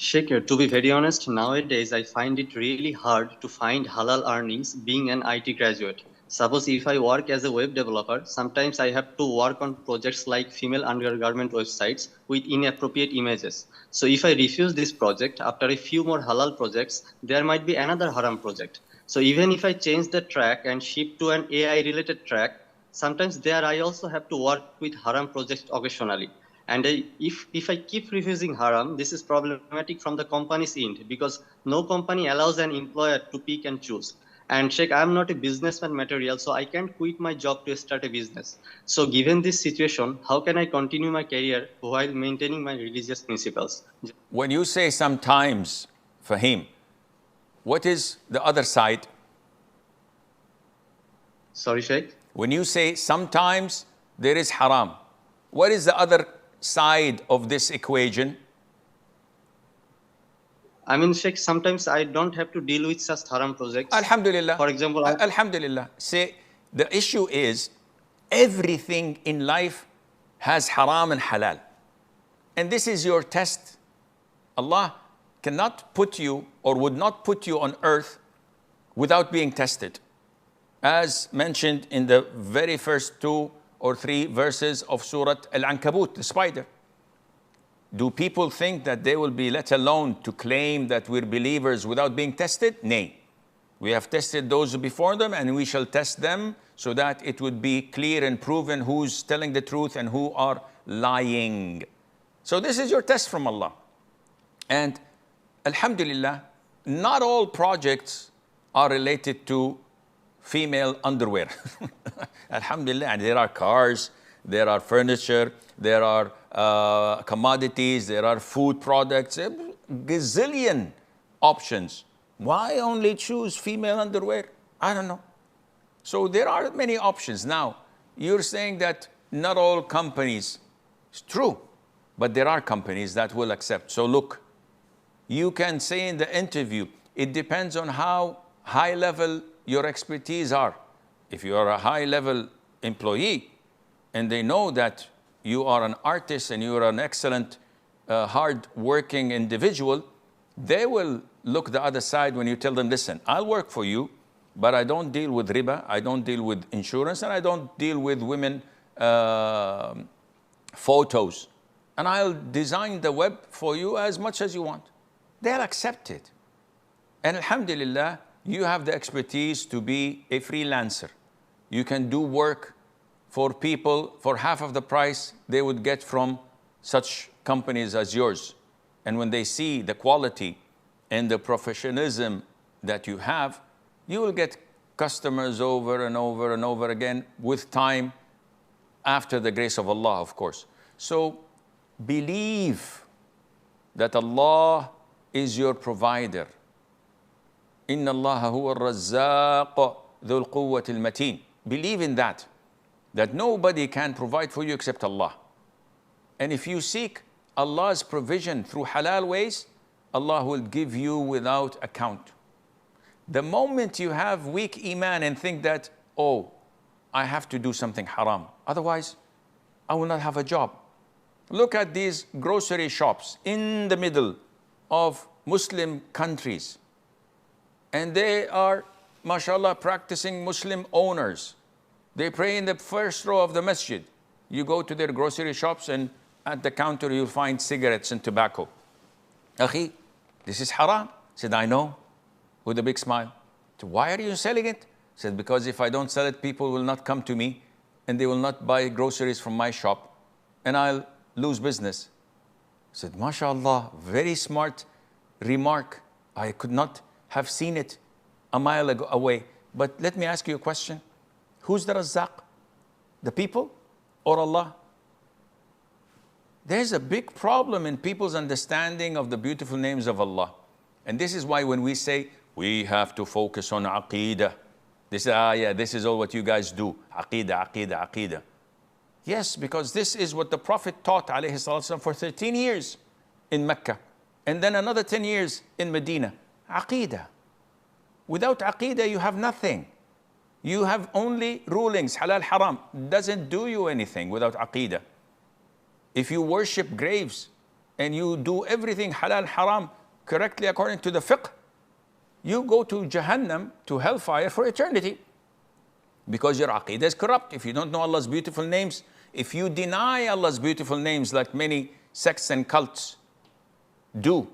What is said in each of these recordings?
Shaker, to be very honest, nowadays I find it really hard to find halal earnings being an IT graduate. Suppose if I work as a web developer, sometimes I have to work on projects like female undergarment websites with inappropriate images. So if I refuse this project, after a few more halal projects, there might be another haram project. So even if I change the track and shift to an AI related track, sometimes there I also have to work with haram projects occasionally. And if I keep refusing haram, this is problematic from the company's end because no company allows an employer to pick and choose. And Sheikh, I'm not a businessman material, so I can't quit my job to start a business. So given this situation, how can I continue my career while maintaining my religious principles? When you say sometimes, Fahim, what is the other side? Sorry, Sheikh? When you say sometimes there is haram, what is the other side of this equation? I mean, Sheikh, sometimes I don't have to deal with such haram projects. Alhamdulillah. For example, Alhamdulillah. Say, the issue is everything in life has haram and halal. And this is your test. Allah cannot put you or would not put you on earth without being tested. As mentioned in the very first 2 or 3 verses of Surah Al-Ankabut, the spider. Do people think that they will be let alone to claim that we're believers without being tested? Nay. We have tested those before them and we shall test them so that it would be clear and proven who's telling the truth and who are lying. So this is your test from Allah. And Alhamdulillah, not all projects are related to female underwear. Alhamdulillah, and there are cars, there are furniture, there are commodities, there are food products, a gazillion options. Why only choose female underwear? I don't know. So there are many options. Now, you're saying that not all companies, it's true, but there are companies that will accept. So look, you can say in the interview, it depends on how high level your expertise are. If you are a high level employee and they know that you are an artist and you are an excellent, hard working individual, they will look the other side when you tell them, listen, I'll work for you, but I don't deal with riba, I don't deal with insurance, and I don't deal with women photos. And I'll design the web for you as much as you want. They'll accept it. And alhamdulillah, you have the expertise to be a freelancer. You can do work for people for half of the price they would get from such companies as yours. And when they see the quality and the professionalism that you have, you will get customers over and over and over again with time, after the grace of Allah, of course. So believe that Allah is your provider. Inna Allah huwa ar-razzaq dhul quwwati al-mateen. Believe in that nobody can provide for you except Allah. And if you seek Allah's provision through halal ways, Allah will give you without account. The moment you have weak iman and think that, oh, I have to do something haram, otherwise I will not have a job. Look at these grocery shops in the middle of Muslim countries. And they are, mashallah, practicing Muslim owners. They pray in the first row of the masjid. You go to their grocery shops and at the counter you'll find cigarettes and tobacco. Akhi, this is haram. Said, I know, with a big smile. So why are you selling it? Said, because if I don't sell it, people will not come to me and they will not buy groceries from my shop and I'll lose business. Said, mashallah, very smart remark. I could not have seen it a mile away. But let me ask you a question. Who's the Razzaq? The people or Allah? There's a big problem in people's understanding of the beautiful names of Allah. And this is why when we say, we have to focus on aqeedah. This is all what you guys do. Aqeedah, aqeedah, aqeedah. Yes, because this is what the Prophet taught ﷺ for 13 years in Mecca. And then another 10 years in Medina. Aqeedah. Without aqeedah, you have nothing. You have only rulings, halal, haram. Doesn't do you anything without aqeedah. If you worship graves, and you do everything halal, haram correctly according to the fiqh, you go to Jahannam, to hellfire for eternity. Because your aqidah is corrupt. If you don't know Allah's beautiful names, if you deny Allah's beautiful names like many sects and cults do,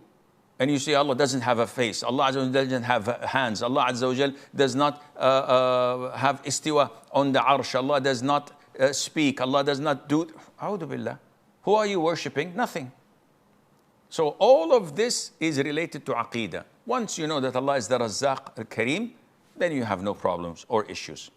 and you say Allah doesn't have a face, Allah Azza wa Jal doesn't have hands, Allah Azza wa Jal does not have istiwa on the arsh, Allah does not speak, Allah does not do, A'udhu billah. Who are you worshipping? Nothing. So all of this is related to aqidah. Once you know that Allah is the Razzaq al-Kareem, then you have no problems or issues.